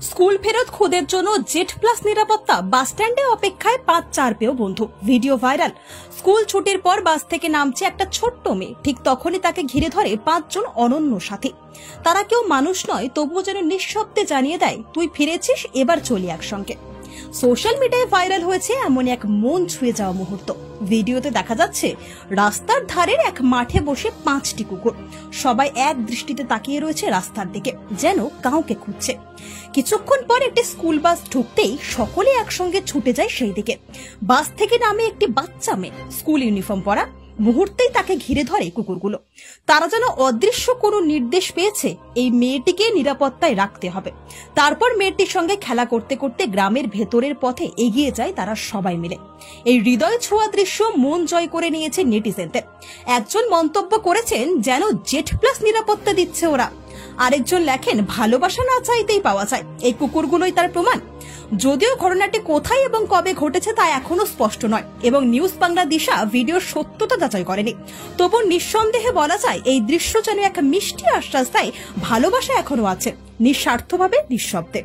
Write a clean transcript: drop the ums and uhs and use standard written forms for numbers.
School ফেরত খুদের জন্য জেড প্লাস নিরাপত্তা, বাস স্ট্যান্ডে অপেক্ষায় 5-4 পেও বন্ধু। Video viral. স্কুল ছুটির পর বাস থেকে নামছে একটা ছোট্ট মেয়ে, ঠিক তখনই তাকে ঘিরে ধরে 5 জন অনন্য সাথী। তারা কেউ মানুষ নয়, তবুও যেন নিঃশব্দে জানিয়ে দেয়, তুই ফিরেছিস, এবার চলি একসঙ্গে। সোশ্যাল মিডিয়ায় ভাইরাল হয়েছে এমন এক মন ছুঁয়ে যাওয়া মুহূর্ত। ভিডিওতে দেখা যাচ্ছে রাস্তার ধারের এক মাঠে বসে 5টি কুকুর সবাই এক দৃষ্টিতে তাকিয়ে রয়েছে রাস্তার দিকে, যেন কাউকে খুঁজছে। কিছুক্ষণ পর একটি স্কুল বাস ঢুকতেই সকলে একসঙ্গে ছুটে যায় সেই দিকে। বাস থেকে নামে একটি বাচ্চা মেয়ে, স্কুল ইউনিফর্ম পরা। মুহূর্তেই তাকে ঘিরে ধরে কুকুরগুলো। তারা যেন অদৃশ্য কোনো নির্দেশ পেয়েছে, এই মেয়েটিকে নিরাপত্তায় রাখতে হবে। তারপর মেয়েটির সঙ্গে খেলা করতে করতে গ্রামের ভেতরের পথে এগিয়ে যায় তারা সবাই মিলে। এই হৃদয় ছোঁয়া দৃশ্য মন জয় করে নিয়েছে নেটিজেনদের। একজন মন্তব্য করেছেন, যেন জেড প্লাস নিরাপত্তা দিচ্ছে ওরা। আরেকজন লেখেন, ভালোবাসা না চাইতেই পাওয়া যায়, এই কুকুরগুলোই তার প্রমাণ। যদিও ঘটনাটি কোথায় এবং কবে ঘটেছে তা এখনো স্পষ্ট নয় এবং নিউজ বাংলা দিশা ভিডিওর সত্যতা যাচাই করেনি, তবু নিঃসন্দেহে বলা যায় এই দৃশ্য যেন এক মিষ্টি আশ্বাস দেয়, ভালোবাসা এখনো আছে, নিঃস্বার্থভাবে, নিঃশব্দে।